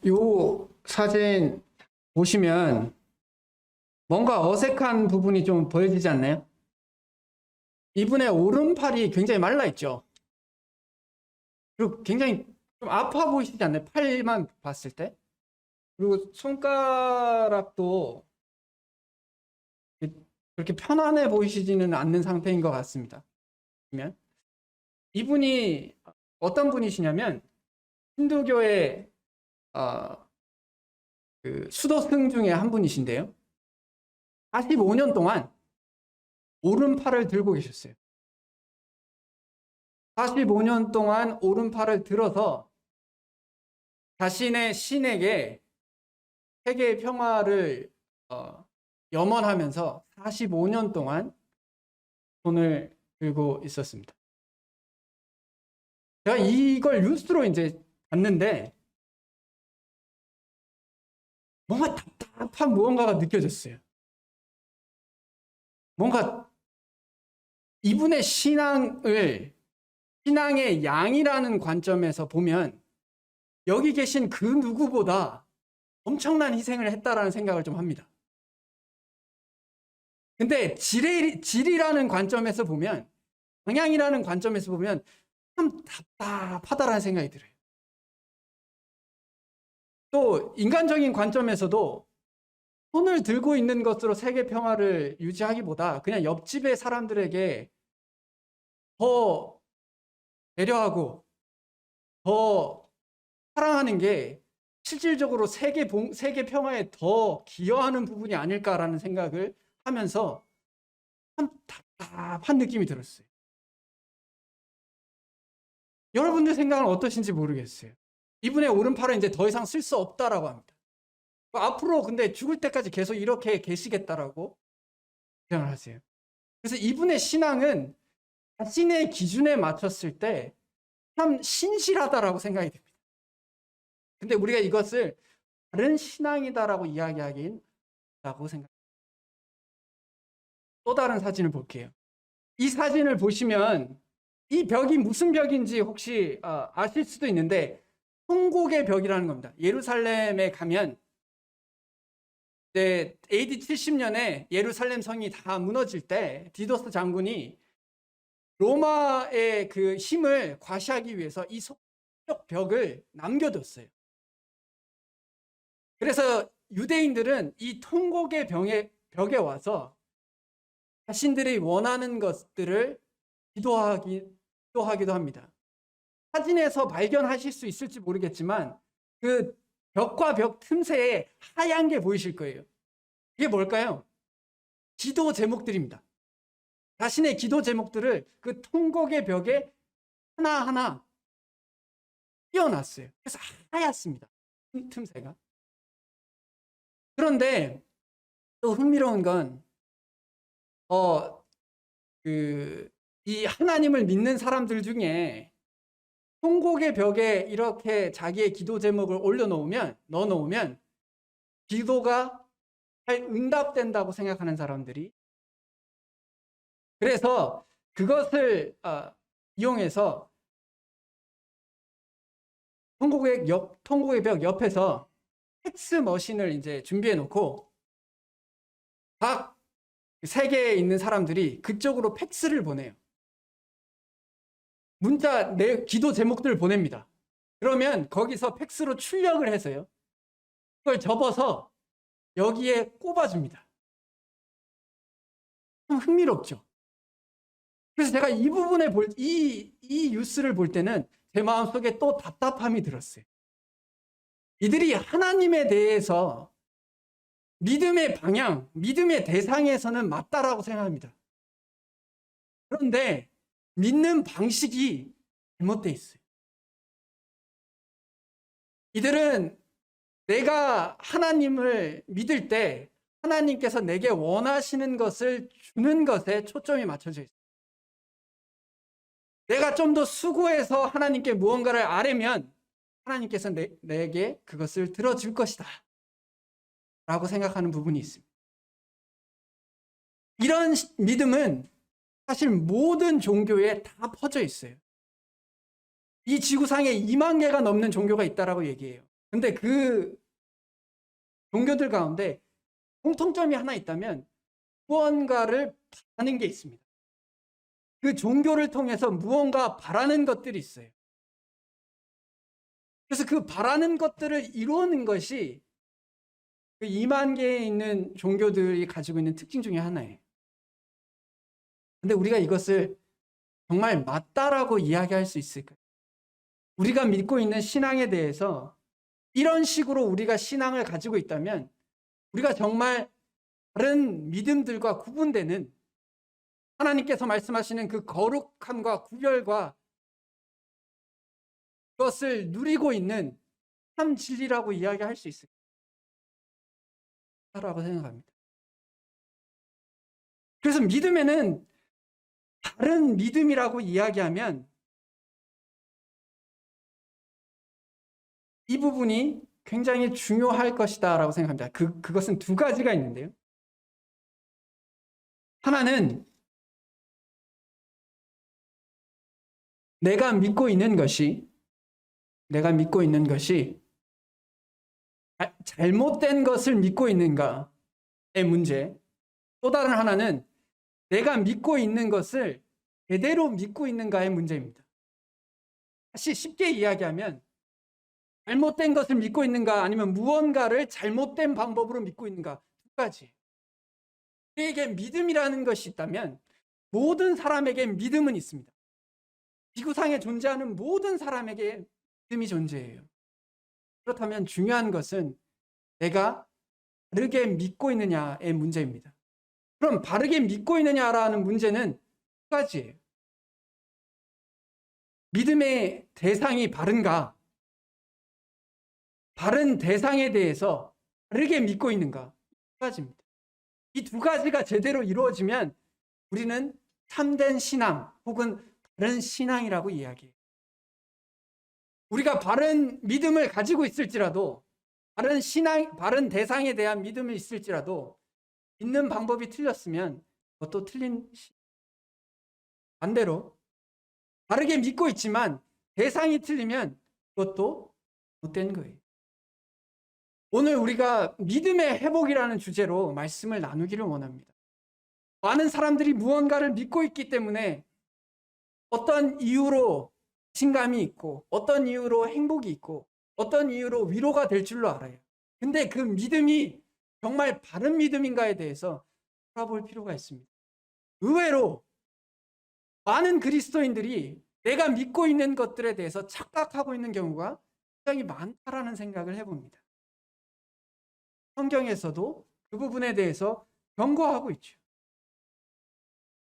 요 사진 보시면 뭔가 어색한 부분이 좀 보여지지 않나요? 이분의 오른팔이 굉장히 말라 있죠. 그리고 굉장히 좀 아파 보이시지 않나요? 팔만 봤을 때. 그리고 손가락도 그렇게 편안해 보이시지는 않는 상태인 것 같습니다. 보면 이분이 어떤 분이시냐면 힌두교의 그 수도승 중에 한 분이신데요. 45년 동안 오른팔을 들고 계셨어요. 45년 동안 오른팔을 들어서 자신의 신에게 세계의 평화를 염원하면서 45년 동안 손을 들고 있었습니다. 제가 이걸 뉴스로 이제 봤는데 뭔가 답답한 무언가가 느껴졌어요. 뭔가 이분의 신앙의 양이라는 관점에서 보면 여기 계신 그 누구보다 엄청난 희생을 했다라는 생각을 좀 합니다. 근데 질이라는 관점에서 보면, 방향이라는 관점에서 보면 참 답답하다라는 생각이 들어요. 또 인간적인 관점에서도 손을 들고 있는 것으로 세계 평화를 유지하기보다 그냥 옆집의 사람들에게 더 배려하고 더 사랑하는 게 실질적으로 세계 평화에 더 기여하는 부분이 아닐까라는 생각을 하면서 참 답답한 느낌이 들었어요. 여러분들 생각은 어떠신지 모르겠어요. 이분의 오른팔은 이제 더 이상 쓸 수 없다라고 합니다. 앞으로 근데 죽을 때까지 계속 이렇게 계시겠다라고 주장을 하세요. 그래서 이분의 신앙은 자신의 기준에 맞췄을 때 참 신실하다라고 생각이 됩니다. 근데 우리가 이것을 다른 신앙이다라고 이야기하긴 라고 생각합니다. 또 다른 사진을 볼게요. 이 사진을 보시면 이 벽이 무슨 벽인지 혹시 아실 수도 있는데 통곡의 벽이라는 겁니다. 예루살렘에 가면 이제 AD 70년에 예루살렘 성이 다 무너질 때 디도스 장군이 로마의 그 힘을 과시하기 위해서 이 성벽 벽을 남겨뒀어요. 그래서 유대인들은 이 통곡의 벽에 와서 자신들이 원하는 것들을 기도하기도 합니다. 사진에서 발견하실 수 있을지 모르겠지만 그 벽과 벽 틈새에 하얀 게 보이실 거예요. 이게 뭘까요? 기도 제목들입니다. 자신의 기도 제목들을 그 통곡의 벽에 하나하나 띄워놨어요. 그래서 하얗습니다. 틈새가. 그런데 또 흥미로운 건 이 하나님을 믿는 사람들 중에 통곡의 벽에 이렇게 자기의 기도 제목을 넣어놓으면 기도가 잘 응답된다고 생각하는 사람들이, 그래서 그것을 이용해서 통곡의 벽 옆에서 팩스 머신을 이제 준비해 놓고 각 세계에 있는 사람들이 그쪽으로 팩스를 보내요. 문자, 내 기도 제목들을 보냅니다. 그러면 거기서 팩스로 출력을 해서요. 그걸 접어서 여기에 꼽아줍니다. 좀 흥미롭죠? 그래서 제가 이 부분에 이 뉴스를 볼 때는 제 마음속에 또 답답함이 들었어요. 이들이 하나님에 대해서 믿음의 방향, 믿음의 대상에서는 맞다라고 생각합니다. 그런데 믿는 방식이 잘못되어 있어요. 이들은 내가 하나님을 믿을 때 하나님께서 내게 원하시는 것을 주는 것에 초점이 맞춰져 있어요. 내가 좀 더 수고해서 하나님께 무언가를 아뢰면 하나님께서 내게 그것을 들어줄 것이다 라고 생각하는 부분이 있습니다. 이런 믿음은 사실 모든 종교에 다 퍼져 있어요. 이 지구상에 2만 개가 넘는 종교가 있다라고 얘기해요. 근데 그 종교들 가운데 공통점이 하나 있다면 무언가를 바라는 게 있습니다. 그 종교를 통해서 무언가 바라는 것들이 있어요. 그래서 그 바라는 것들을 이루는 것이 그 2만 개에 있는 종교들이 가지고 있는 특징 중에 하나예요. 근데 우리가 이것을 정말 맞다라고 이야기할 수 있을까요? 우리가 믿고 있는 신앙에 대해서 이런 식으로 우리가 신앙을 가지고 있다면 우리가 정말 다른 믿음들과 구분되는 하나님께서 말씀하시는 그 거룩함과 구별과 그것을 누리고 있는 참 진리라고 이야기할 수 있을까라고 생각합니다. 그래서 믿음에는 다른 믿음이라고 이야기하면 이 부분이 굉장히 중요할 것이다라고 생각합니다. 그것은 두 가지가 있는데요. 하나는 내가 믿고 있는 것이 잘못된 것을 믿고 있는가의 문제. 또 다른 하나는 내가 믿고 있는 것을 제대로 믿고 있는가의 문제입니다. 다시 쉽게 이야기하면 잘못된 것을 믿고 있는가 아니면 무언가를 잘못된 방법으로 믿고 있는가 두 가지. 우리에게 믿음이라는 것이 있다면 모든 사람에게 믿음은 있습니다. 지구상에 존재하는 모든 사람에게 믿음이 존재해요. 그렇다면 중요한 것은 내가 바르게 믿고 있느냐의 문제입니다. 그럼 바르게 믿고 있느냐라는 문제는 두 가지예요. 믿음의 대상이 바른가? 바른 대상에 대해서 바르게 믿고 있는가? 두 가지입니다. 이 두 가지가 제대로 이루어지면 우리는 참된 신앙 혹은 바른 신앙이라고 이야기해요. 우리가 바른 믿음을 가지고 있을지라도 바른 신앙, 바른 대상에 대한 믿음이 있을지라도 믿는 방법이 틀렸으면 그것도 틀린 반대로 바르게 믿고 있지만 대상이 틀리면 그것도 못된 거예요. 오늘 우리가 믿음의 회복이라는 주제로 말씀을 나누기를 원합니다. 많은 사람들이 무언가를 믿고 있기 때문에 어떤 이유로 자신감이 있고 어떤 이유로 행복이 있고 어떤 이유로 위로가 될 줄로 알아요. 근데 그 믿음이 정말 바른 믿음인가에 대해서 돌아볼 필요가 있습니다. 의외로 많은 그리스도인들이 내가 믿고 있는 것들에 대해서 착각하고 있는 경우가 굉장히 많다라는 생각을 해봅니다. 성경에서도 그 부분에 대해서 경고하고 있죠.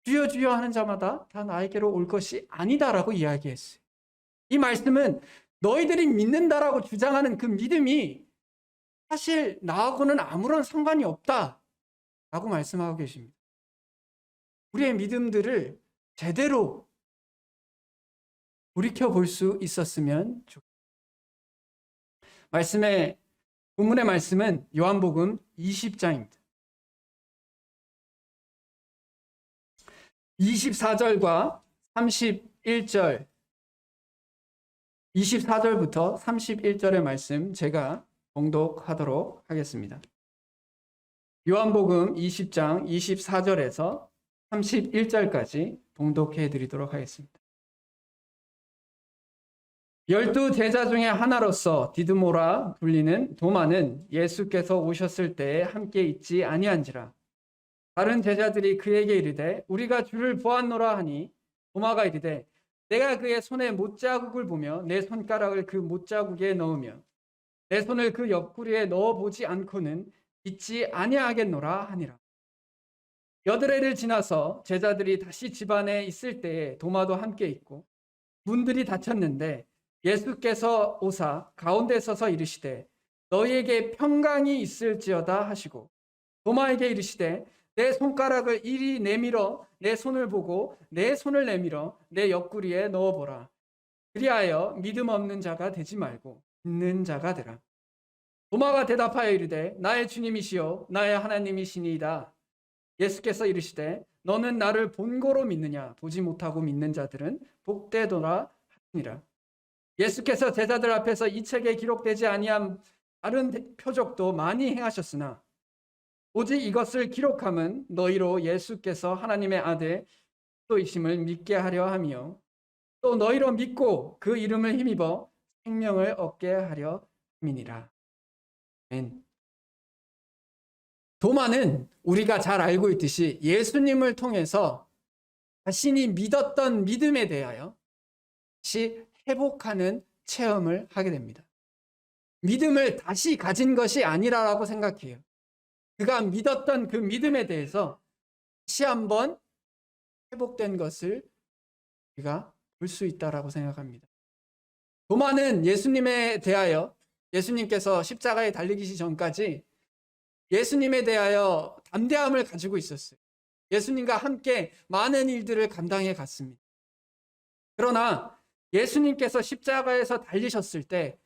주여 주여 하는 자마다 다 나에게로 올 것이 아니다라고 이야기했어요. 이 말씀은 너희들이 믿는다라고 주장하는 그 믿음이 사실 나하고는 아무런 상관이 없다라고 말씀하고 계십니다. 우리의 믿음들을 제대로 돌이켜볼 수 있었으면 좋겠습니다. 본문의 말씀은 요한복음 20장입니다. 24절과 31절, 24절부터 31절의 말씀 제가 봉독하도록 하겠습니다. 요한복음 20장 24절에서 31절까지 봉독해 드리도록 하겠습니다. 12 제자 중에 하나로서 디드모라 불리는 도마는 예수께서 오셨을 때에 함께 있지 아니한지라. 다른 제자들이 그에게 이르되 우리가 주를 보았노라 하니 도마가 이르되 내가 그의 손에 못자국을 보며 내 손가락을 그 못자국에 넣으며 내 손을 그 옆구리에 넣어보지 않고는 믿지 아니하겠노라 하니라. 여드레를 지나서 제자들이 다시 집안에 있을 때에 도마도 함께 있고 문들이 닫혔는데 예수께서 오사 가운데 서서 이르시되 너희에게 평강이 있을지어다 하시고 도마에게 이르시되 내 손가락을 이리 내밀어 내 손을 보고 내 손을 내밀어 내 옆구리에 넣어보라. 그리하여 믿음 없는 자가 되지 말고 믿는 자가 되라. 도마가 대답하여 이르되 나의 주님이시요 나의 하나님이시니이다. 예수께서 이르시되 너는 나를 본고로 믿느냐 보지 못하고 믿는 자들은 복되도라 하시니라. 예수께서 제자들 앞에서 이 책에 기록되지 아니한 다른 표적도 많이 행하셨으나 오직 이것을 기록함은 너희로 예수께서 하나님의 아들 그리스도이심을 믿게 하려 하며 또 너희로 믿고 그 이름을 힘입어 생명을 얻게 하려 함이니라. 아멘. 도마는 우리가 잘 알고 있듯이 예수님을 통해서 자신이 믿었던 믿음에 대하여 다시 회복하는 체험을 하게 됩니다. 믿음을 다시 가진 것이 아니라고 생각해요. 그가 믿었던 그 믿음에 대해서 다시 한번 회복된 것을 우리가 볼 수 있다라고 생각합니다. 도마는 예수님에 대하여 예수님께서 십자가에 달리기 전까지 예수님에 대하여 담대함을 가지고 있었어요. 예수님과 함께 많은 일들을 감당해 갔습니다. 그러나 예수님께서 십자가에서 달리셨을 때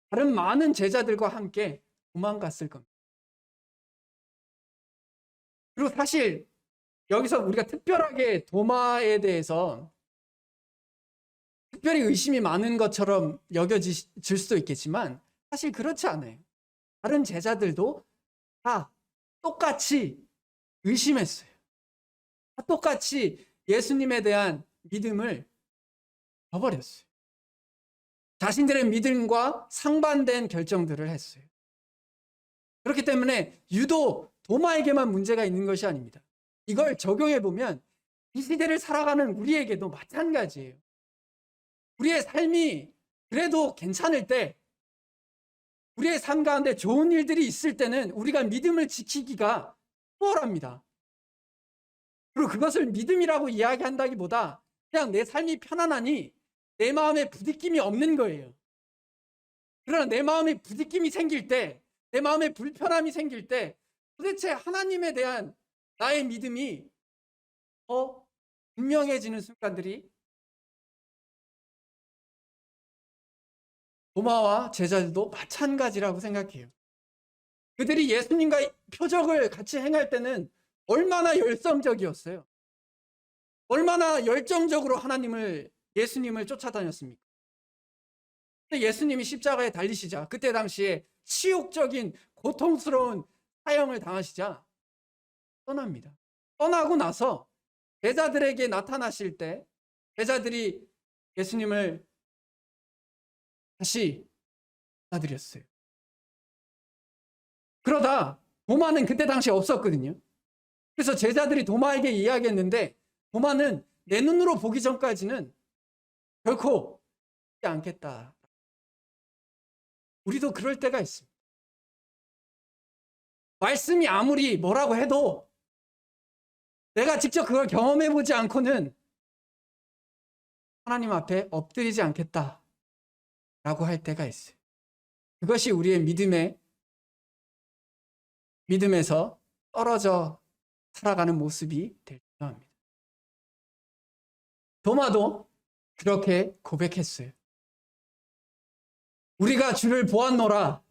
다른 많은 제자들과 함께 도망갔을 겁니다. 그리고 사실 여기서 우리가 특별하게 도마에 대해서 특별히 의심이 많은 것처럼 여겨질 수도 있겠지만 사실 그렇지 않아요. 다른 제자들도 다 똑같이 의심했어요. 다 똑같이 예수님에 대한 믿음을 저버렸어요. 자신들의 믿음과 상반된 결정들을 했어요. 그렇기 때문에 유독 도마에게만 문제가 있는 것이 아닙니다. 이걸 적용해 보면 이 시대를 살아가는 우리에게도 마찬가지예요. 우리의 삶이 그래도 괜찮을 때, 우리의 삶 가운데 좋은 일들이 있을 때는 우리가 믿음을 지키기가 수월합니다. 그리고 그것을 믿음이라고 이야기한다기보다 그냥 내 삶이 편안하니 내 마음에 부딪힘이 없는 거예요. 그러나 내 마음에 부딪힘이 생길 때, 내 마음에 불편함이 생길 때 도대체 하나님에 대한 나의 믿음이 더 분명해지는 순간들이 도마와 제자들도 마찬가지라고 생각해요. 그들이 예수님과 표적을 같이 행할 때는 얼마나 열성적이었어요. 얼마나 열정적으로 예수님을 쫓아다녔습니까? 근데 예수님이 십자가에 달리시자 그때 당시에 치욕적인 고통스러운 사형을 당하시자 떠납니다. 떠나고 나서 제자들에게 나타나실 때 제자들이 예수님을 다시 받아들였어요. 그러다 도마는 그때 당시에 없었거든요. 그래서 제자들이 도마에게 이야기했는데 도마는 내 눈으로 보기 전까지는 결코 믿지 않겠다. 우리도 그럴 때가 있습니다. 말씀이 아무리 뭐라고 해도 내가 직접 그걸 경험해 보지 않고는 하나님 앞에 엎드리지 않겠다 라고 할 때가 있어요. 그것이 우리의 믿음에서 떨어져 살아가는 모습이 될지도 합니다. 도마도 그렇게 고백했어요. 우리가 주를 보았노라.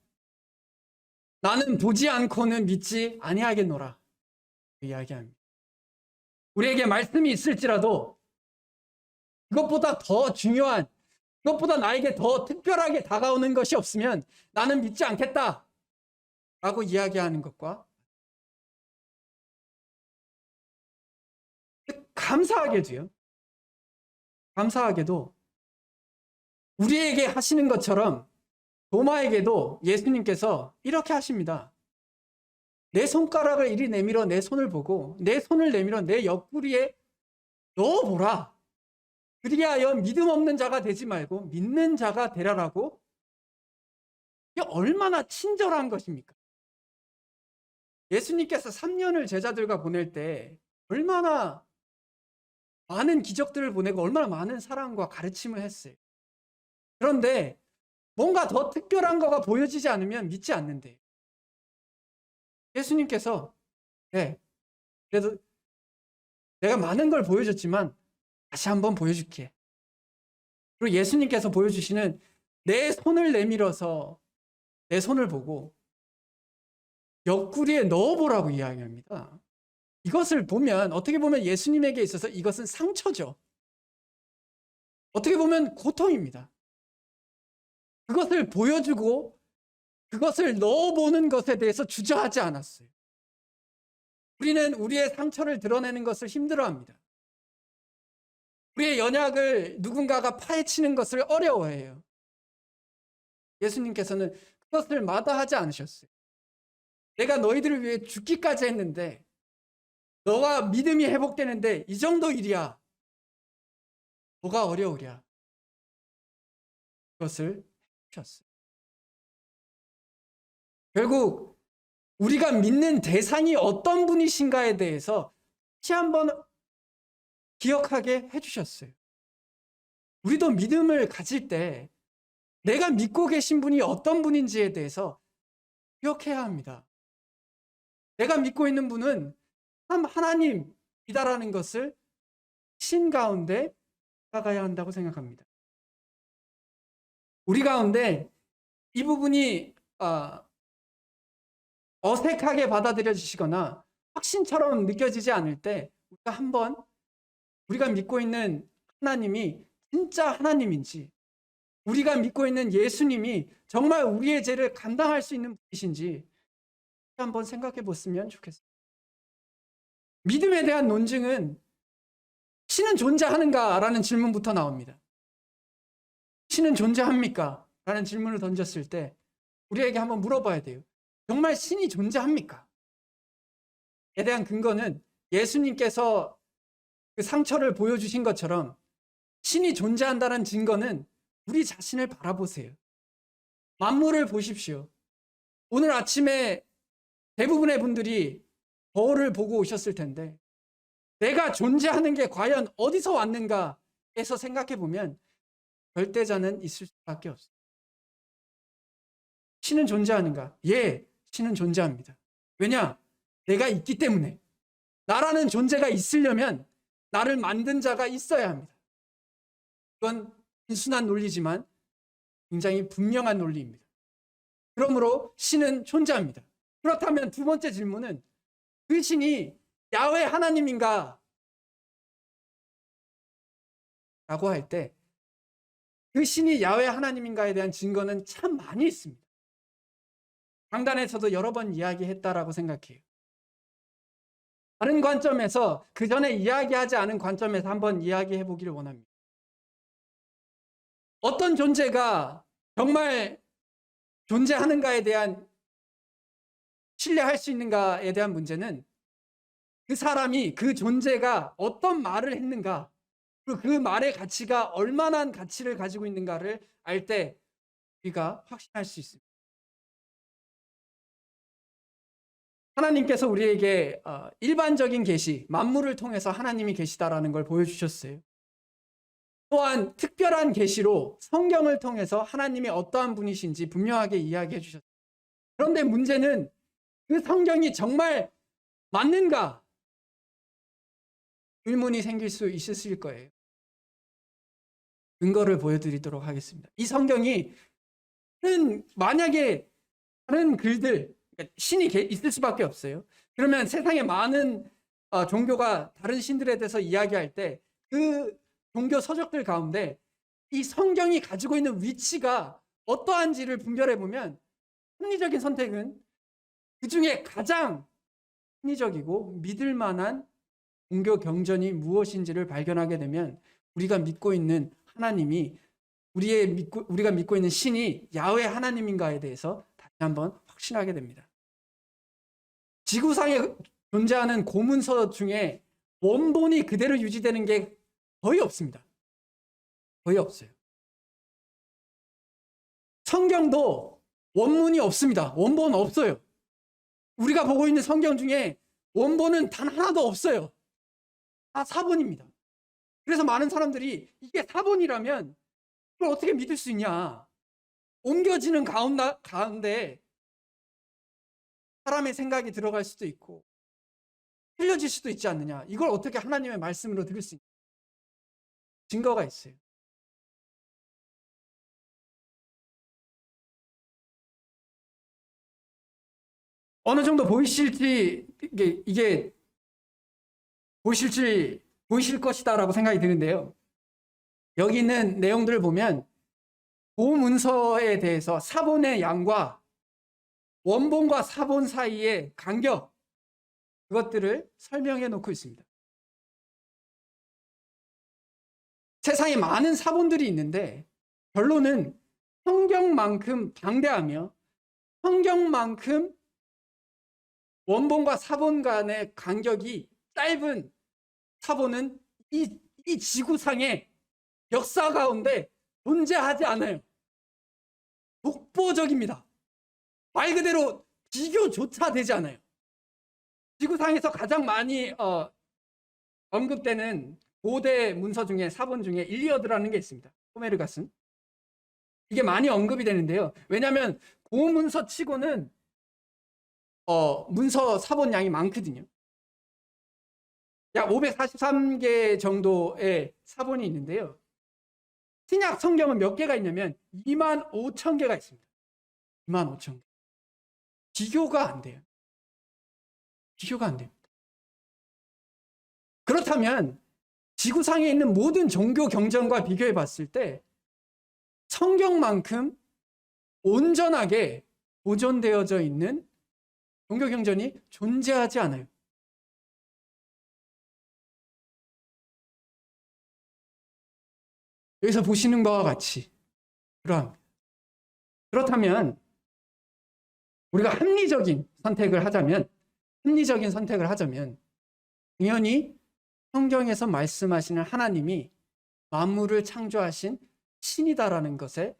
나는 보지 않고는 믿지 아니하겠노라. 이야기합니다. 우리에게 말씀이 있을지라도 그것보다 더 중요한, 그것보다 나에게 더 특별하게 다가오는 것이 없으면 나는 믿지 않겠다 라고 이야기하는 것과 감사하게도 우리에게 하시는 것처럼 도마에게도 예수님께서 이렇게 하십니다. 내 손가락을 이리 내밀어 내 손을 보고 내 손을 내밀어 내 옆구리에 넣어보라. 그리하여 믿음 없는 자가 되지 말고 믿는 자가 되라라고. 이게 얼마나 친절한 것입니까? 예수님께서 3년을 제자들과 보낼 때 얼마나 많은 기적들을 보내고 얼마나 많은 사랑과 가르침을 했어요. 그런데 뭔가 더 특별한 거가 보여지지 않으면 믿지 않는데 예수님께서 그래도 내가 많은 걸 보여줬지만 다시 한번 보여줄게. 그리고 예수님께서 보여주시는 내 손을 내밀어서 내 손을 보고 옆구리에 넣어보라고 이야기합니다. 이것을 보면 어떻게 보면 예수님에게 있어서 이것은 상처죠. 어떻게 보면 고통입니다. 그것을 보여주고 그것을 넣어보는 것에 대해서 주저하지 않았어요. 우리는 우리의 상처를 드러내는 것을 힘들어합니다. 우리의 연약을 누군가가 파헤치는 것을 어려워해요. 예수님께서는 그것을 마다하지 않으셨어요. 내가 너희들을 위해 죽기까지 했는데, 너가 믿음이 회복되는데 이 정도 일이야. 뭐가 어려우랴. 그것을 해주셨어요. 결국 우리가 믿는 대상이 어떤 분이신가에 대해서 다시 한번 기억하게 해주셨어요. 우리도 믿음을 가질 때 내가 믿고 계신 분이 어떤 분인지에 대해서 기억해야 합니다. 내가 믿고 있는 분은 참 하나님이다라는 것을 신 가운데 나가야 한다고 생각합니다. 우리 가운데 이 부분이 어색하게 받아들여지시거나 확신처럼 느껴지지 않을 때 우리가 한번 우리가 믿고 있는 하나님이 진짜 하나님인지, 우리가 믿고 있는 예수님이 정말 우리의 죄를 감당할 수 있는 분이신지 한번 생각해 보시면 좋겠습니다. 믿음에 대한 논증은 신은 존재하는가라는 질문부터 나옵니다. 신은 존재합니까? 라는 질문을 던졌을 때 우리에게 한번 물어봐야 돼요. 정말 신이 존재합니까? 에 대한 근거는 예수님께서 그 상처를 보여주신 것처럼 신이 존재한다는 증거는 우리 자신을 바라보세요. 만물을 보십시오. 오늘 아침에 대부분의 분들이 거울을 보고 오셨을 텐데 내가 존재하는 게 과연 어디서 왔는가에서 생각해 보면 절대자는 있을 수밖에 없어요. 신은 존재하는가? 예, 신은 존재합니다. 왜냐? 내가 있기 때문에. 나라는 존재가 있으려면 나를 만든 자가 있어야 합니다. 이건 단순한 논리지만 굉장히 분명한 논리입니다. 그러므로 신은 존재합니다. 그렇다면 두 번째 질문은 그 신이 야훼 하나님인가? 라고 할 때 그 신이 야훼 하나님인가에 대한 증거는 참 많이 있습니다. 강단에서도 여러 번 이야기했다라고 생각해요. 다른 관점에서, 그 전에 이야기하지 않은 관점에서 한번 이야기해 보기를 원합니다. 어떤 존재가 정말 존재하는가에 대한, 신뢰할 수 있는가에 대한 문제는 그 사람이, 그 존재가 어떤 말을 했는가, 그리고 그 말의 가치가 얼마나 가치를 가지고 있는가를 알 때 우리가 확신할 수 있습니다. 하나님께서 우리에게 일반적인 계시, 만물을 통해서 하나님이 계시다라는 걸 보여주셨어요. 또한 특별한 계시로 성경을 통해서 하나님이 어떠한 분이신지 분명하게 이야기해 주셨어요. 그런데 문제는 그 성경이 정말 맞는가? 의문이 생길 수 있으실 거예요. 근거를 보여드리도록 하겠습니다. 이 성경이 만약에 다른 글들, 신이 있을 수밖에 없어요. 그러면 세상에 많은 종교가 다른 신들에 대해서 이야기할 때 그 종교 서적들 가운데 이 성경이 가지고 있는 위치가 어떠한지를 분별해 보면 합리적인 선택은 그 중에 가장 합리적이고 믿을 만한 종교 경전이 무엇인지를 발견하게 되면 우리가 믿고 있는 하나님이, 우리가 믿고 있는 신이 야훼 하나님인가에 대해서 다시 한번 확신하게 됩니다. 지구상에 존재하는 고문서 중에 원본이 그대로 유지되는 게 거의 없습니다. 거의 없어요. 성경도 원문이 없습니다. 원본 없어요. 우리가 보고 있는 성경 중에 원본은 단 하나도 없어요. 다 사본입니다. 그래서 많은 사람들이 이게 사본이라면 그걸 어떻게 믿을 수 있냐. 옮겨지는 가운데 사람의 생각이 들어갈 수도 있고 틀려질 수도 있지 않느냐. 이걸 어떻게 하나님의 말씀으로 들을 수 있냐. 증거가 있어요. 어느 정도 보이실 것이다라고 생각이 드는데요. 여기 있는 내용들을 보면 고문서에 대해서 사본의 양과 원본과 사본 사이의 간격, 그것들을 설명해 놓고 있습니다. 세상에 많은 사본들이 있는데 결론은 성경만큼 방대하며 성경만큼 원본과 사본 간의 간격이 짧은 사본은 이 지구상의 역사 가운데 존재하지 않아요. 독보적입니다. 말 그대로 비교조차 되지 않아요. 지구상에서 가장 많이 언급되는 고대 문서 중에 사본 중에 일리어드라는 게 있습니다. 호메르가 쓴. 이게 많이 언급이 되는데요. 왜냐하면 고문서 치고는 문서 사본 양이 많거든요. 약 543개 정도의 사본이 있는데요. 신약 성경은 몇 개가 있냐면 25,000개가 있습니다. 25,000개. 비교가 안 돼요. 비교가 안 됩니다. 그렇다면 지구상에 있는 모든 종교 경전과 비교해 봤을 때 성경만큼 온전하게 보존되어져 있는 종교 경전이 존재하지 않아요. 여기서 보시는 것과 같이 그러합니다. 그렇다면 우리가 합리적인 선택을 하자면 당연히 성경에서 말씀하시는 하나님이 만물을 창조하신 신이다라는 것에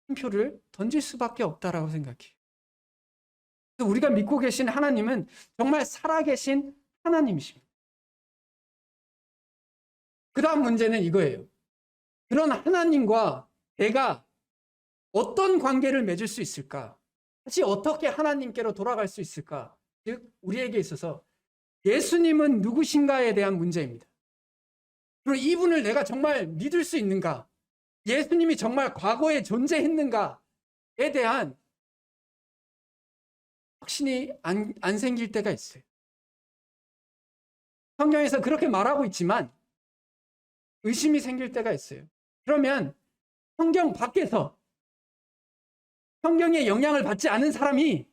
한 표를 던질 수밖에 없다라고 생각해요. 그래서 우리가 믿고 계신 하나님은 정말 살아계신 하나님이십니다. 그 다음 문제는 이거예요. 그런 하나님과 내가 어떤 관계를 맺을 수 있을까? 다시 어떻게 하나님께로 돌아갈 수 있을까? 즉 우리에게 있어서 예수님은 누구신가에 대한 문제입니다. 그리고 이분을 내가 정말 믿을 수 있는가? 예수님이 정말 과거에 존재했는가에 대한 확신이 안 생길 때가 있어요. 성경에서 그렇게 말하고 있지만 의심이 생길 때가 있어요. 그러면 성경 밖에서 성경의 영향을 받지 않은 사람이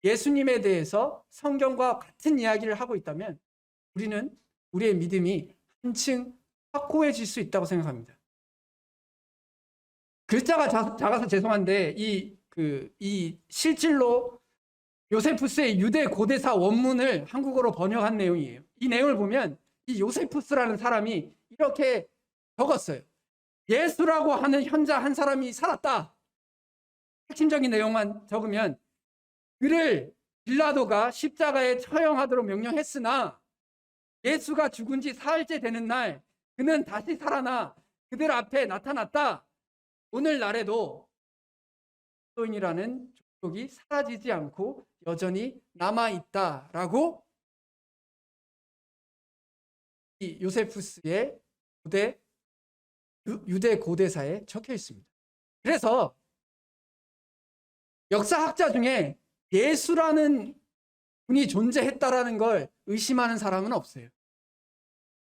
예수님에 대해서 성경과 같은 이야기를 하고 있다면 우리는 우리의 믿음이 한층 확고해질 수 있다고 생각합니다. 글자가 작아서 죄송한데 이 실질로 요세푸스의 유대 고대사 원문을 한국어로 번역한 내용이에요. 이 내용을 보면 이 요세푸스라는 사람이 이렇게 적었어요. 예수라고 하는 현자 한 사람이 살았다. 핵심적인 내용만 적으면 그를 빌라도가 십자가에 처형하도록 명령했으나 예수가 죽은 지 사흘째 되는 날 그는 다시 살아나 그들 앞에 나타났다. 오늘날에도 그리스도인이라는 족속이 사라지지 않고 여전히 남아있다라고 이 요세푸스의 유대 고대사에 적혀 있습니다. 그래서 역사학자 중에 예수라는 분이 존재했다라는 걸 의심하는 사람은 없어요.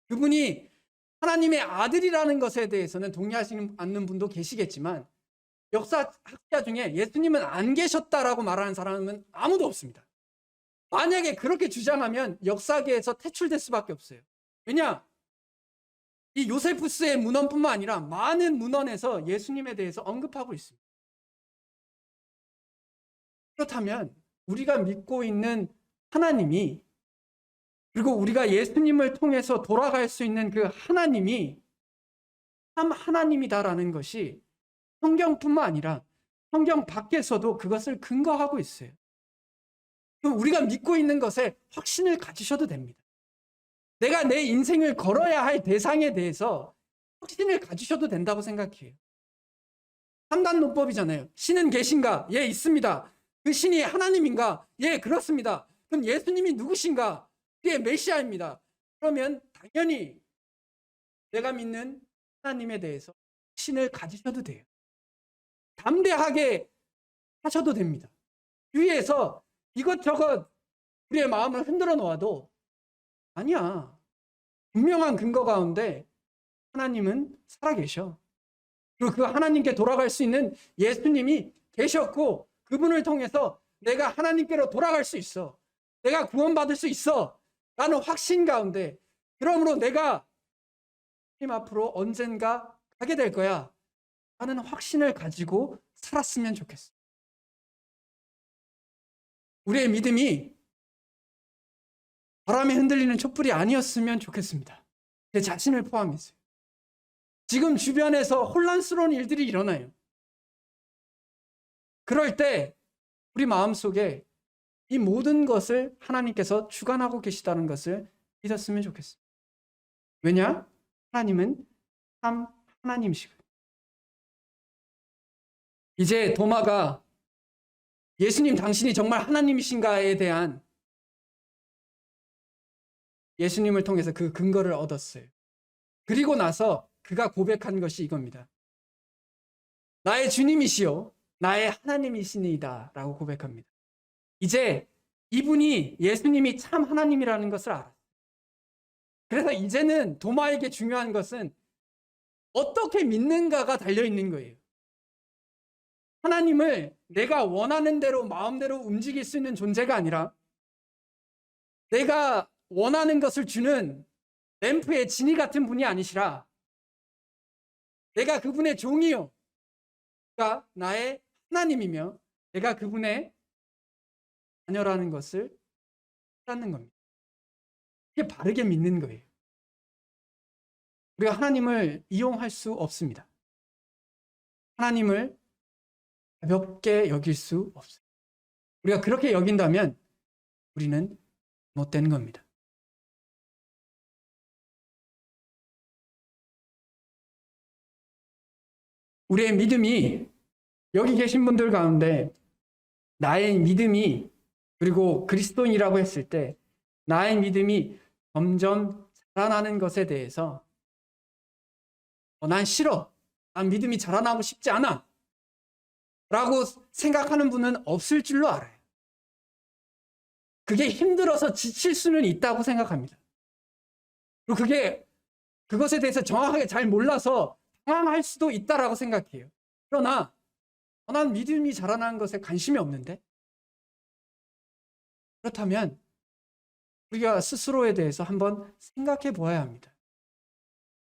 그분이 하나님의 아들이라는 것에 대해서는 동의하지 않는 분도 계시겠지만 역사학자 중에 예수님은 안 계셨다라고 말하는 사람은 아무도 없습니다. 만약에 그렇게 주장하면 역사계에서 퇴출될 수밖에 없어요. 왜냐? 이 요세푸스의 문헌뿐만 아니라 많은 문헌에서 예수님에 대해서 언급하고 있습니다. 그렇다면 우리가 믿고 있는 하나님이 그리고 우리가 예수님을 통해서 돌아갈 수 있는 그 하나님이 참 하나님이다라는 것이 성경뿐만 아니라 성경 밖에서도 그것을 근거하고 있어요. 우리가 믿고 있는 것에 확신을 가지셔도 됩니다. 내가 내 인생을 걸어야 할 대상에 대해서 확신을 가지셔도 된다고 생각해요. 3단 논법이잖아요. 신은 계신가? 예, 있습니다. 그 신이 하나님인가? 예, 그렇습니다. 그럼 예수님이 누구신가? 그게 메시아입니다. 그러면 당연히 내가 믿는 하나님에 대해서 확신을 가지셔도 돼요. 담대하게 하셔도 됩니다. 주위에서 이것저것 우리의 마음을 흔들어 놓아도 아니야. 분명한 근거 가운데 하나님은 살아계셔. 그리고 그 하나님께 돌아갈 수 있는 예수님이 계셨고 그분을 통해서 내가 하나님께로 돌아갈 수 있어. 내가 구원받을 수 있어. 라는 확신 가운데 그러므로 내가 하나님 앞으로 언젠가 가게 될 거야. 라는 확신을 가지고 살았으면 좋겠어. 우리의 믿음이 바람에 흔들리는 촛불이 아니었으면 좋겠습니다. 제 자신을 포함해서요. 지금 주변에서 혼란스러운 일들이 일어나요. 그럴 때 우리 마음속에 이 모든 것을 하나님께서 주관하고 계시다는 것을 믿었으면 좋겠어요. 왜냐? 하나님은 참 하나님이시거든요. 이제 도마가 예수님 당신이 정말 하나님이신가에 대한 예수님을 통해서 그 근거를 얻었어요. 그리고 나서 그가 고백한 것이 이겁니다. 나의 주님이시요 나의 하나님이시니이다 라고 고백합니다. 이제 이분이 예수님이 참 하나님이라는 것을 알았어요. 그래서 이제는 도마에게 중요한 것은 어떻게 믿는가가 달려있는 거예요. 하나님을 내가 원하는 대로 마음대로 움직일 수 있는 존재가 아니라 내가 원하는 것을 주는 램프의 진이 같은 분이 아니시라 내가 그분의 종이요 그가 나의 하나님이며 내가 그분의 자녀라는 것을 깨닫는 겁니다. 이게 바르게 믿는 거예요. 우리가 하나님을 이용할 수 없습니다. 하나님을 가볍게 여길 수 없어요. 우리가 그렇게 여긴다면 우리는 못된 겁니다. 우리의 믿음이 여기 계신 분들 가운데 나의 믿음이 그리고 그리스도인이라고 했을 때 나의 믿음이 점점 자라나는 것에 대해서 난 싫어. 난 믿음이 자라나고 싶지 않아. 라고 생각하는 분은 없을 줄로 알아요. 그게 힘들어서 지칠 수는 있다고 생각합니다. 그리고 그것에 대해서 정확하게 잘 몰라서 당황할 수도 있다라고 생각해요. 그러나 난 믿음이 자라나는 것에 관심이 없는데 그렇다면 우리가 스스로에 대해서 한번 생각해 보아야 합니다.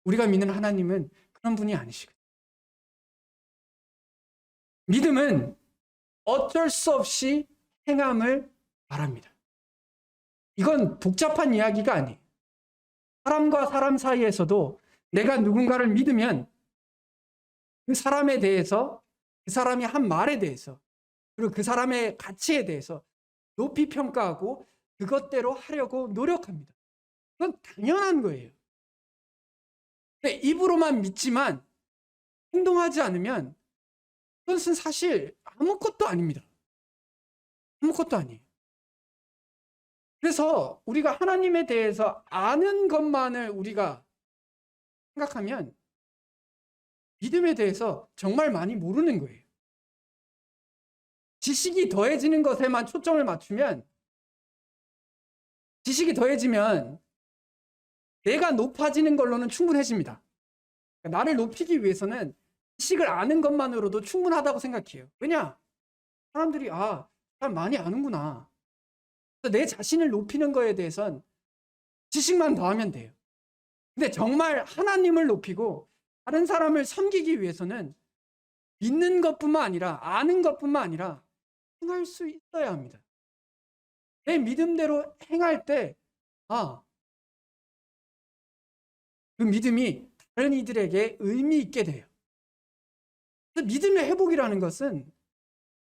우리가 믿는 하나님은 그런 분이 아니시거든요. 믿음은 어쩔 수 없이 행함을 말합니다. 이건 복잡한 이야기가 아니에요. 사람과 사람 사이에서도 내가 누군가를 믿으면 그 사람에 대해서 그 사람이 한 말에 대해서 그리고 그 사람의 가치에 대해서 높이 평가하고 그것대로 하려고 노력합니다. 그건 당연한 거예요. 근데 입으로만 믿지만 행동하지 않으면 그것은 사실 아무것도 아닙니다. 아무것도 아니에요. 그래서 우리가 하나님에 대해서 아는 것만을 우리가 생각하면 믿음에 대해서 정말 많이 모르는 거예요. 지식이 더해지는 것에만 초점을 맞추면 지식이 더해지면 내가 높아지는 걸로는 충분해집니다. 그러니까 나를 높이기 위해서는 지식을 아는 것만으로도 충분하다고 생각해요. 왜냐? 사람들이 사람 많이 아는구나. 내 자신을 높이는 거에 대해선 지식만 더하면 돼요. 근데 정말 하나님을 높이고 다른 사람을 섬기기 위해서는 믿는 것뿐만 아니라 아는 것뿐만 아니라 행할 수 있어야 합니다. 내 믿음대로 행할 때 그 믿음이 다른 이들에게 의미 있게 돼요. 믿음의 회복이라는 것은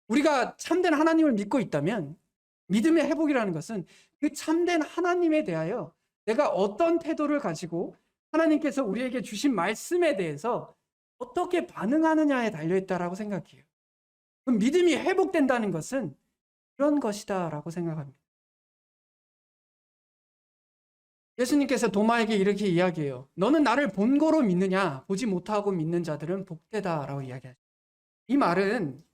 우리가 참된 하나님을 믿고 있다면 믿음의 회복이라는 것은 그 참된 하나님에 대하여 내가 어떤 태도를 가지고 하나님께서 우리에게 주신 말씀에 대해서 어떻게 반응하느냐에 달려있다라고 생각해요. 그럼 믿음이 회복된다는 것은 그런 것이다라고 생각합니다. 예수님께서 도마에게 이렇게 이야기해요. 너는 나를 본고로 믿느냐? 보지 못하고 믿는 자들은 복되다라고 이야기하죠. 이 말은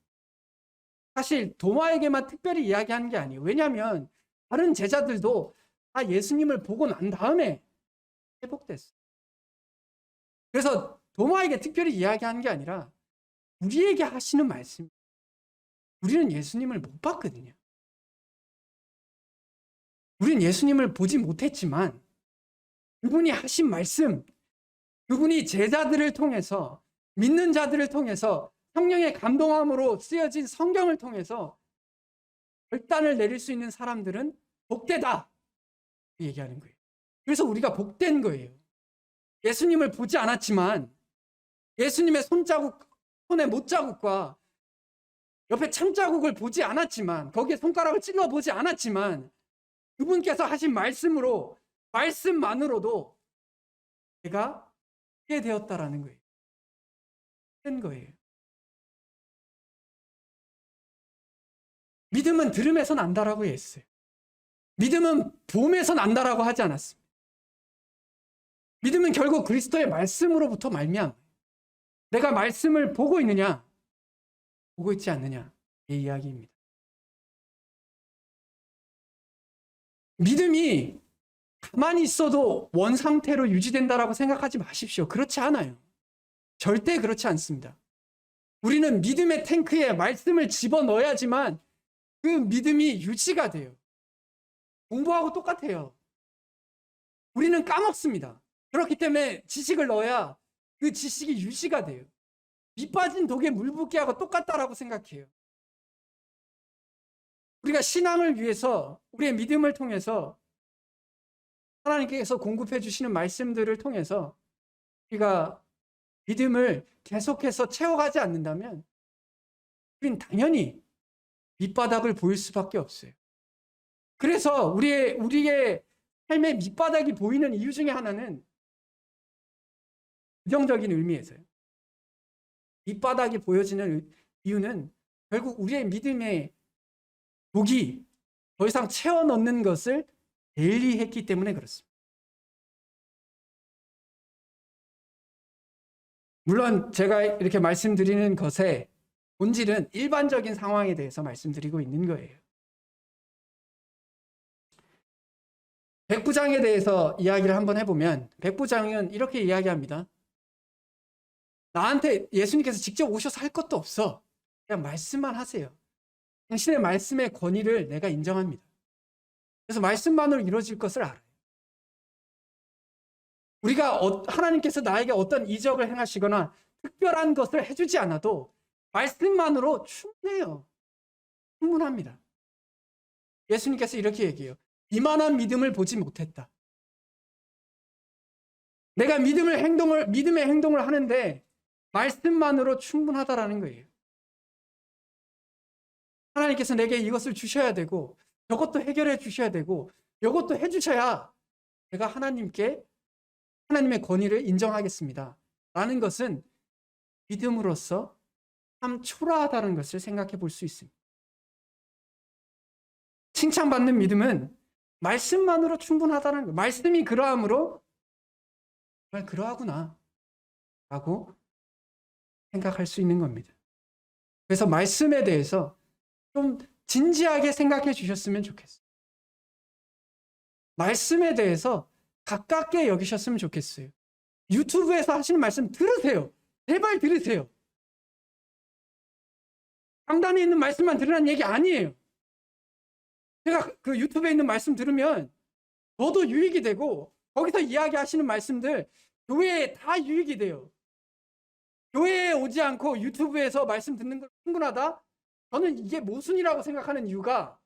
사실 도마에게만 특별히 이야기하는 게 아니에요. 왜냐하면 다른 제자들도 다 예수님을 보고 난 다음에 회복됐어요. 그래서 도마에게 특별히 이야기하는 게 아니라 우리에게 하시는 말씀. 우리는 예수님을 못 봤거든요. 우리는 예수님을 보지 못했지만 그분이 하신 말씀, 그분이 제자들을 통해서, 믿는 자들을 통해서, 성령의 감동함으로 쓰여진 성경을 통해서 결단을 내릴 수 있는 사람들은 복되다 얘기하는 거예요. 그래서 우리가 복된 거예요. 예수님을 보지 않았지만 예수님의 손의 못자국과 옆에 창자국을 보지 않았지만, 거기에 손가락을 찔러보지 않았지만 그분께서 하신 말씀만으로도 내가 하게 되었다라는 거예요. 된 거예요. 믿음은 들음에서 난다라고 했어요. 믿음은 봄에서 난다라고 하지 않았습니다. 믿음은 결국 그리스도의 말씀으로부터 말미암아. 내가 말씀을 보고 있느냐, 보고 있지 않느냐, 이 이야기입니다. 믿음이 가만히 있어도 원상태로 유지된다라고 생각하지 마십시오. 그렇지 않아요. 절대 그렇지 않습니다. 우리는 믿음의 탱크에 말씀을 집어넣어야지만 그 믿음이 유지가 돼요. 공부하고 똑같아요. 우리는 까먹습니다. 그렇기 때문에 지식을 넣어야 그 지식이 유지가 돼요. 밑 빠진 독에 물 붓기 하고 똑같다라고 생각해요. 우리가 신앙을 위해서, 우리의 믿음을 통해서 하나님께서 공급해 주시는 말씀들을 통해서 우리가 믿음을 계속해서 채워가지 않는다면 우리는 당연히 밑바닥을 보일 수밖에 없어요. 그래서 우리의 삶의 밑바닥이 보이는 이유 중에 하나는 부정적인 의미에서요. 밑바닥이 보여지는 이유는 결국 우리의 믿음의 독이 더 이상 채워 넣는 것을 대리했기 때문에 그렇습니다. 물론 제가 이렇게 말씀드리는 것의 본질은 일반적인 상황에 대해서 말씀드리고 있는 거예요. 백부장에 대해서 이야기를 한번 해보면, 백부장은 이렇게 이야기합니다. 나한테 예수님께서 직접 오셔서 할 것도 없어. 그냥 말씀만 하세요. 당신의 말씀의 권위를 내가 인정합니다. 그래서 말씀만으로 이루어질 것을 알아요. 우리가 하나님께서 나에게 어떤 이적을 행하시거나 특별한 것을 해주지 않아도 말씀만으로 충분해요. 충분합니다. 예수님께서 이렇게 얘기해요. 이만한 믿음을 보지 못했다. 내가 믿음의 행동을 하는데 말씀만으로 충분하다라는 거예요. 하나님께서 내게 이것을 주셔야 되고, 저것도 해결해 주셔야 되고, 이것도 해주셔야 제가 하나님의 권위를 인정하겠습니다. 라는 것은 믿음으로서 참 초라하다는 것을 생각해 볼 수 있습니다. 칭찬받는 믿음은 말씀만으로 충분하다는 거예요. 말씀이 그러함으로 정말 그러하구나 라고 생각할 수 있는 겁니다. 그래서 말씀에 대해서 좀 진지하게 생각해 주셨으면 좋겠어요. 말씀에 대해서 가깝게 여기셨으면 좋겠어요. 유튜브에서 하시는 말씀 들으세요. 제발 들으세요. 강단에 있는 말씀만 들으라는 얘기 아니에요. 제가 그 유튜브에 있는 말씀 들으면 저도 유익이 되고, 거기서 이야기하시는 말씀들 교회에 다 유익이 돼요. 교회에 오지 않고 유튜브에서 말씀 듣는 걸 충분하다? 저는 이게 모순이라고 생각하는 이유가,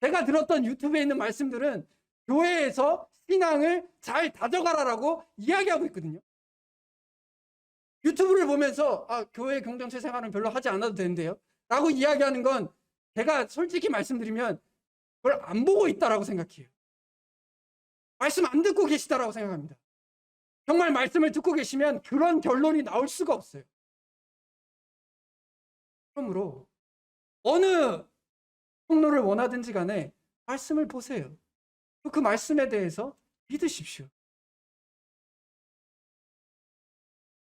제가 들었던 유튜브에 있는 말씀들은 교회에서 신앙을 잘 다져가라라고 이야기하고 있거든요. 유튜브를 보면서 교회 공동체 생활은 별로 하지 않아도 되는데요 라고 이야기하는 건, 제가 솔직히 말씀드리면 그걸 안 보고 있다라고 생각해요. 말씀 안 듣고 계시다라고 생각합니다. 정말 말씀을 듣고 계시면 그런 결론이 나올 수가 없어요. 그러므로 어느 통로를 원하든지 간에 말씀을 보세요. 그 말씀에 대해서 믿으십시오.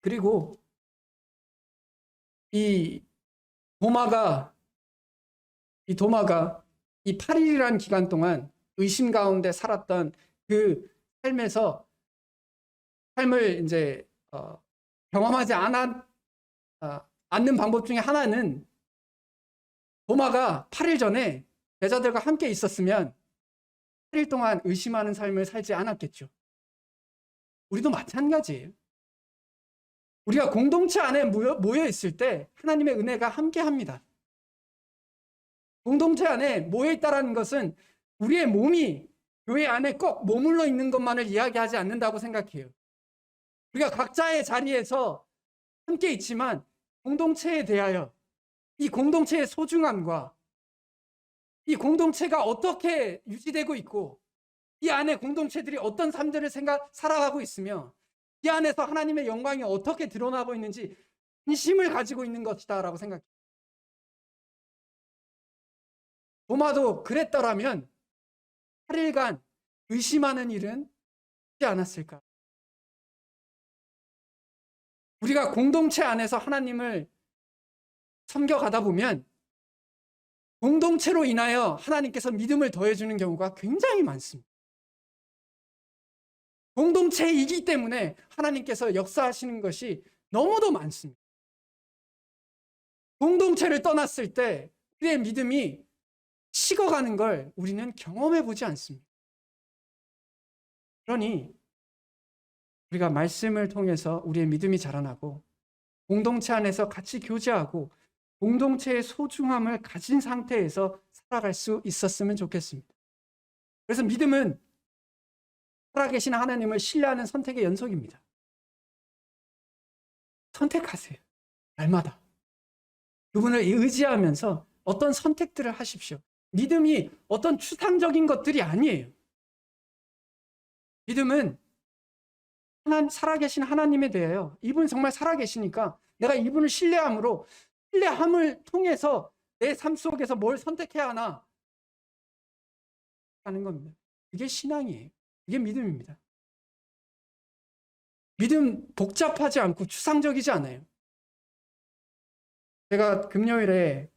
그리고 이 도마가 이 8일이라는 기간 동안 의심 가운데 살았던 그 삶을 이제 경험하지 않는 방법 중에 하나는 도마가 8일 전에 제자들과 함께 있었으면 8일 동안 의심하는 삶을 살지 않았겠죠. 우리도 마찬가지예요. 우리가 공동체 안에 모여 있을 때 하나님의 은혜가 함께 합니다. 공동체 안에 모여 있다는 것은 우리의 몸이 교회 안에 꼭 머물러 있는 것만을 이야기하지 않는다고 생각해요. 우리가 각자의 자리에서 함께 있지만 공동체에 대하여 이 공동체의 소중함과 이 공동체가 어떻게 유지되고 있고 이 안에 공동체들이 어떤 삶들을 살아가고 있으며 이 안에서 하나님의 영광이 어떻게 드러나고 있는지 관심을 가지고 있는 것이다라고 생각해요. 도마도 그랬더라면 8일간 의심하는 일은 있지 않았을까? 우리가 공동체 안에서 하나님을 섬겨가다 보면 공동체로 인하여 하나님께서 믿음을 더해주는 경우가 굉장히 많습니다. 공동체이기 때문에 하나님께서 역사하시는 것이 너무도 많습니다. 공동체를 떠났을 때 우리의 믿음이 식어가는 걸 우리는 경험해 보지 않습니다. 그러니 우리가 말씀을 통해서 우리의 믿음이 자라나고 공동체 안에서 같이 교제하고 공동체의 소중함을 가진 상태에서 살아갈 수 있었으면 좋겠습니다. 그래서 믿음은 살아계신 하나님을 신뢰하는 선택의 연속입니다. 선택하세요. 날마다. 그분을 의지하면서 어떤 선택들을 하십시오. 믿음이 어떤 추상적인 것들이 아니에요. 믿음은 살아계신 하나님에 대하여 이분이 정말 살아계시니까 내가 이분을 신뢰함을 통해서 내 삶 속에서 뭘 선택해야 하나 하는 겁니다. 그게 신앙이에요. 그게 믿음입니다. 믿음 복잡하지 않고 추상적이지 않아요. 제가 금요일에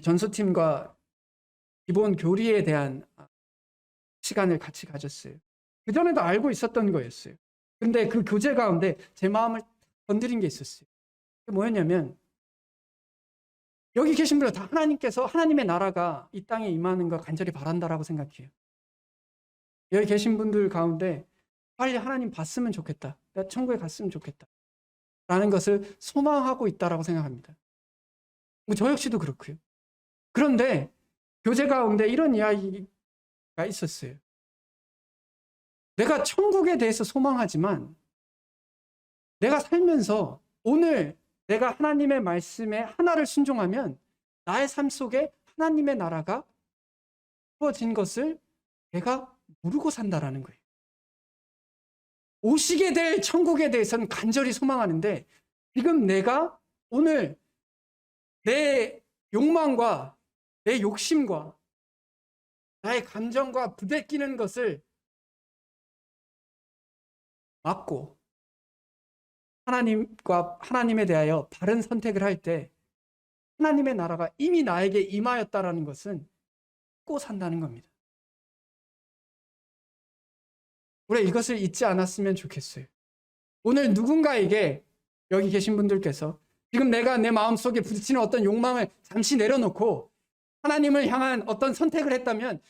전소팀과 기본 교리에 대한 시간을 같이 가졌어요. 그전에도 알고 있었던 거였어요. 근데 그 교재 가운데 제 마음을 건드린 게 있었어요. 그게 뭐였냐면 여기 계신 분들 다 하나님께서 하나님의 나라가 이 땅에 임하는 걸 간절히 바란다라고 생각해요. 여기 계신 분들 가운데 빨리 하나님 봤으면 좋겠다. 내가 천국에 갔으면 좋겠다. 라는 것을 소망하고 있다라고 생각합니다. 저 역시도 그렇고요. 그런데 교재 가운데 이런 이야기가 있었어요. 내가 천국에 대해서 소망하지만 내가 살면서 오늘 내가 하나님의 말씀에 하나를 순종하면 나의 삶 속에 하나님의 나라가 이루어진 것을 내가 모르고 산다라는 거예요. 오시게 될 천국에 대해서는 간절히 소망하는데 지금 내가 오늘 내 욕망과 내 욕심과 나의 감정과 부대끼는 것을 막고 하나님에 대하여 바른 선택을 할 때 하나님의 나라가 이미 나에게 임하였다라는 것은 잊고 산다는 겁니다. 우리 이것을 잊지 않았으면 좋겠어요. 오늘 누군가에게 여기 계신 분들께서 지금 내가 내 마음속에 부딪히는 어떤 욕망을 잠시 내려놓고 하나님을 향한 어떤 선택을 했다면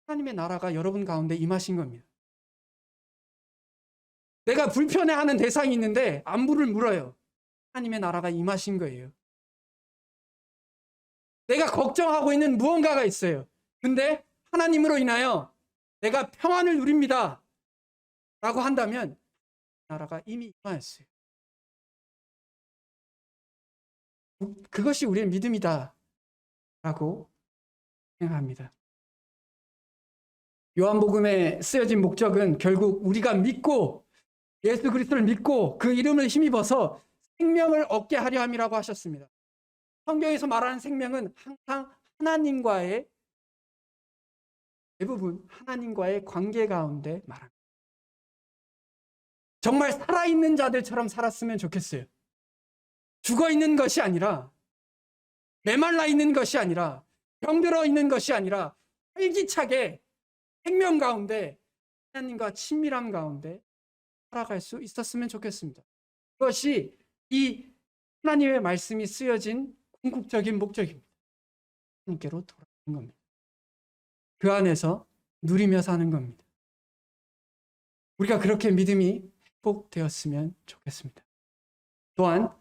하나님의 나라가 여러분 가운데 임하신 겁니다. 내가 불편해하는 대상이 있는데 안부를 물어요. 하나님의 나라가 임하신 거예요. 내가 걱정하고 있는 무언가가 있어요. 근데 하나님으로 인하여 내가 평안을 누립니다. 라고 한다면 나라가 이미 임하였어요. 그것이 우리의 믿음이다. 라고 생각합니다. 요한복음에 쓰여진 목적은 결국 우리가 믿고 예수 그리스도를 믿고 그 이름을 힘입어서 생명을 얻게 하려 함이라고 하셨습니다. 성경에서 말하는 생명은 항상 하나님과의 대부분 하나님과의 관계 가운데 말합니다. 정말 살아있는 자들처럼 살았으면 좋겠어요. 죽어있는 것이 아니라 메말라 있는 것이 아니라 병들어 있는 것이 아니라 활기차게 생명 가운데 하나님과 친밀함 가운데 살아갈 수 있었으면 좋겠습니다. 그것이 이 하나님의 말씀이 쓰여진 궁극적인 목적입니다. 하나님께로 돌아가는 겁니다. 그 안에서 누리며 사는 겁니다. 우리가 그렇게 믿음이 회복되었으면 좋겠습니다. 또한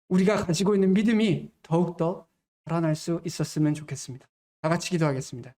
우리가 가지고 있는 믿음이 더욱더 자라날 수 있었으면 좋겠습니다. 다 같이 기도하겠습니다.